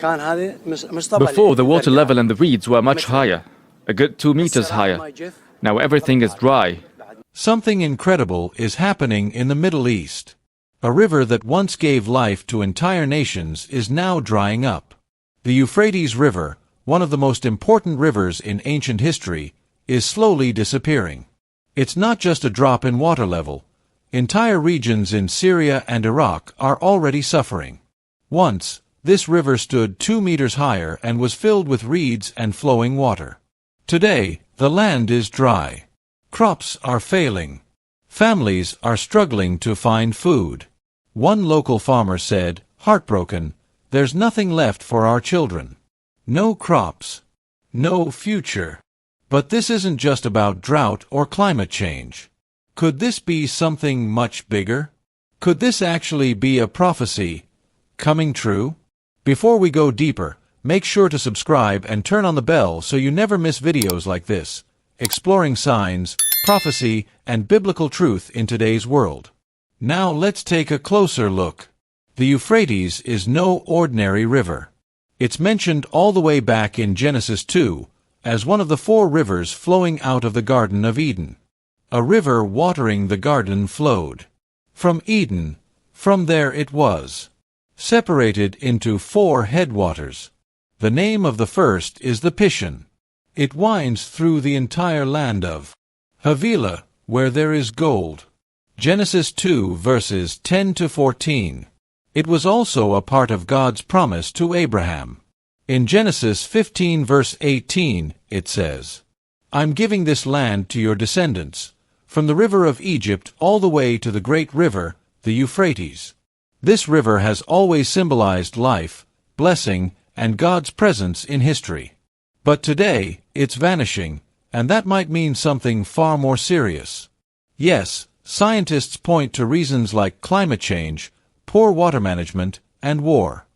Before, the water level in the reeds were much higher, a good 2 meters higher. Now everything is dry. Something incredible is happening in the Middle East. A river that once gave life to entire nations is now drying up. The Euphrates River, one of the most important rivers in ancient history, is slowly disappearing. It's not just a drop in water level. Entire regions in Syria and Iraq are already suffering. Once, this river stood 2 meters higher and was filled with reeds and flowing water. Today, the land is dry. Crops are failing. Families are struggling to find food. One local farmer said, heartbroken, "There's nothing left for our children. No crops. No future." But this isn't just about drought or climate change. Could this be something much bigger? Could this actually be a prophecy coming true? Before we go deeper, make sure to subscribe and turn on the bell so you never miss videos like this, exploring signs, prophecy, and biblical truth in today's world. Now let's take a closer look. The Euphrates is no ordinary river. It's mentioned all the way back in Genesis 2 as one of the 4 rivers flowing out of the Garden of Eden. A river watering the garden flowed from Eden. From there it was separated into 4 headwaters. The name of the first is the Pishon. It winds through the entire land of Havilah, where there is gold. Genesis 2 verses 10 to 14. It was also a part of God's promise to Abraham. In Genesis 15 verse 18, it says, "I'm giving this land to your descendants, from the river of Egypt all the way to the great river, the Euphrates." This river has always symbolized life, blessing, and God's presence in history. But today, it's vanishing, and that might mean something far more serious. Yes, scientists point to reasons like climate change, poor water management, and war.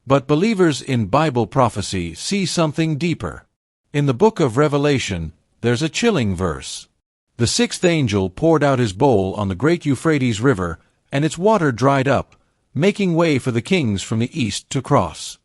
But believers in Bible prophecy see something deeper. In the book of Revelation, there's a chilling verse. The 6th angel poured out his bowl on the great Euphrates River, and its water dried up, making way for the kings from the east to cross.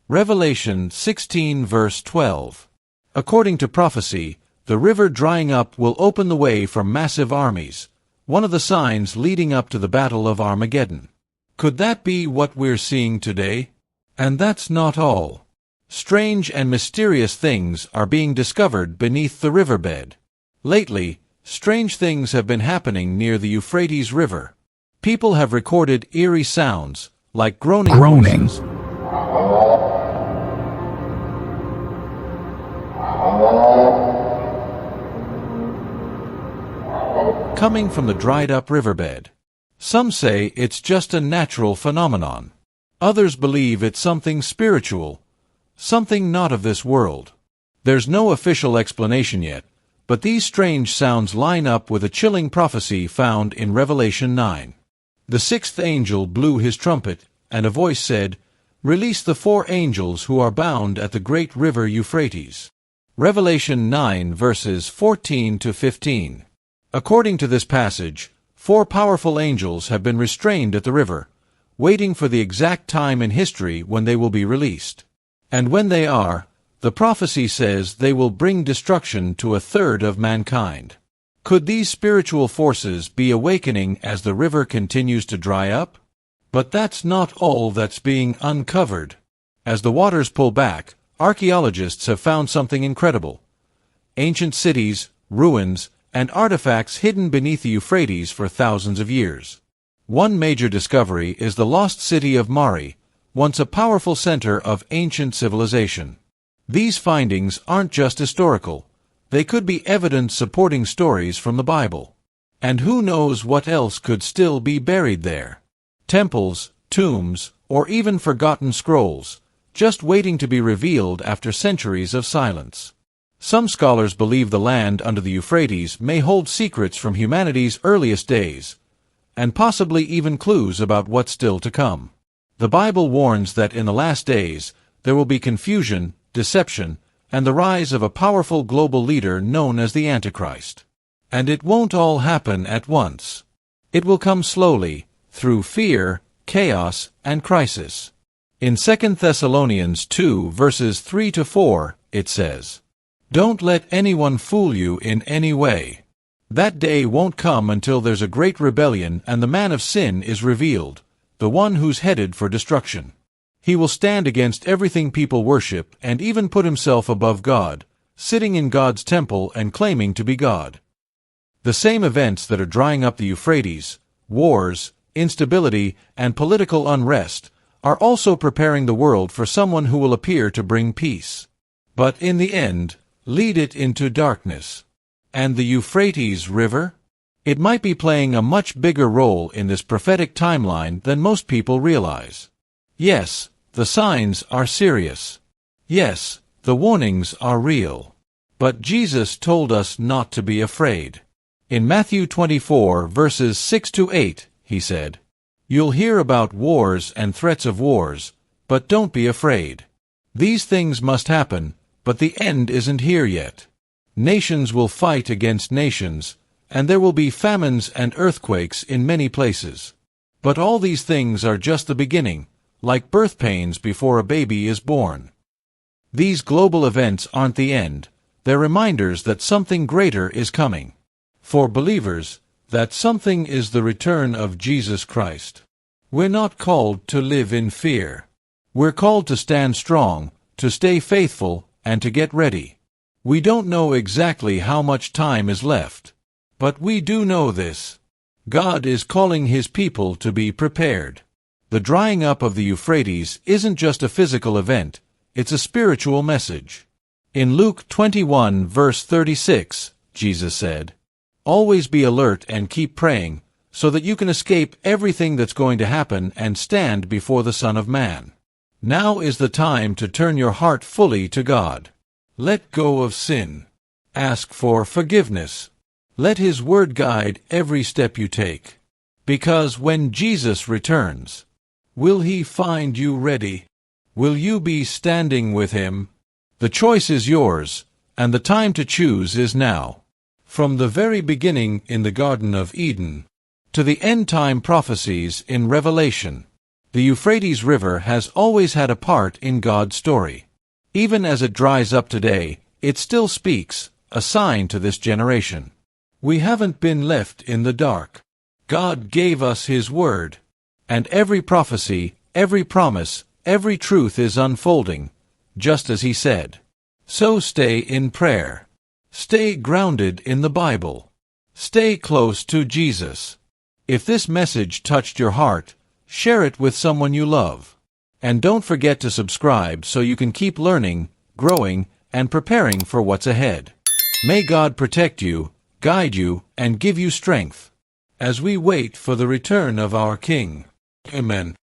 Revelation 16 verse 12. According to prophecy, the river drying up will open the way for massive armies, one of the signs leading up to the Battle of Armageddon. Could that be what we're seeing today? And that's not all. Strange and mysterious things are being discovered beneath the riverbed. Lately, strange things have been happening near the Euphrates River. People have recorded eerie sounds, like groaning voices, coming from the dried-up riverbed. Some say it's just a natural phenomenon. Others believe it's something spiritual, something not of this world. There's no official explanation yet, but these strange sounds line up with a chilling prophecy found in Revelation 9. The 6th angel blew his trumpet, and a voice said, "Release the 4 angels who are bound at the great river Euphrates." Revelation 9 verses 14 to 15. According to this passage, 4 powerful angels have been restrained at the river, waiting for the exact time in history when they will be released. And when they are, the prophecy says they will bring destruction to 1/3 of mankind. Could these spiritual forces be awakening as the river continues to dry up? But that's not all that's being uncovered. As the waters pull back, archaeologists have found something incredible. Ancient cities, ruins, and artifacts hidden beneath the Euphrates for thousands of years. One major discovery is the lost city of Mari, once a powerful center of ancient civilization. These findings aren't just historical. They could be evidence supporting stories from the Bible. And who knows what else could still be buried there? Temples, tombs, or even forgotten scrolls, just waiting to be revealed after centuries of silence. Some scholars believe the land under the Euphrates may hold secrets from humanity's earliest days, and possibly even clues about what's still to come. The Bible warns that in the last days, there will be confusion, deception, and the rise of a powerful global leader known as the Antichrist. And it won't all happen at once. It will come slowly, through fear, chaos, and crisis. In 2 Thessalonians 2 verses 3 to 4, it says, "Don't let anyone fool you in any way. That day won't come until there's a great rebellion and the man of sin is revealed, the one who's headed for destruction. He will stand against everything people worship and even put himself above God, sitting in God's temple and claiming to be God." The same events that are drying up the Euphrates, wars, instability, and political unrest, are also preparing the world for someone who will appear to bring peace, but in the end, lead it into darkness. And the Euphrates River? It might be playing a much bigger role in this prophetic timeline than most people realize. Yes, the signs are serious. Yes, the warnings are real. But Jesus told us not to be afraid. In Matthew 24, verses 6 to 8, he said, "You'll hear about wars and threats of wars, but don't be afraid. These things must happen, but the end isn't here yet. Nations will fight against nations, and there will be famines and earthquakes in many places. But all these things are just the beginning, like birth pains before a baby is born." These global events aren't the end. They're reminders that something greater is coming. For believers, that something is the return of Jesus Christ. We're not called to live in fear. We're called to stand strong, to stay faithful, and to get ready. We don't know exactly how much time is left. But we do know this. God is calling His people to be prepared. The drying up of the Euphrates isn't just a physical event, it's a spiritual message. In Luke 21 verse 36, Jesus said, "Always be alert and keep praying, so that you can escape everything that's going to happen and stand before the Son of Man." Now is the time to turn your heart fully to God. Let go of sin. Ask for forgiveness. Let His Word guide every step you take. Because when Jesus returns, will He find you ready? Will you be standing with Him? The choice is yours, and the time to choose is now. From the very beginning in the Garden of Eden, to the end-time prophecies in Revelation, the Euphrates River has always had a part in God's story. Even as it dries up today, it still speaks, a sign to this generation. We haven't been left in the dark. God gave us His Word, and every prophecy, every promise, every truth is unfolding, just as He said. So stay in prayer. Stay grounded in the Bible. Stay close to Jesus. If this message touched your heart, share it with someone you love. And don't forget to subscribe so you can keep learning, growing, and preparing for what's ahead. May God protect you, guide you, and give you strength as we wait for the return of our King. Amen.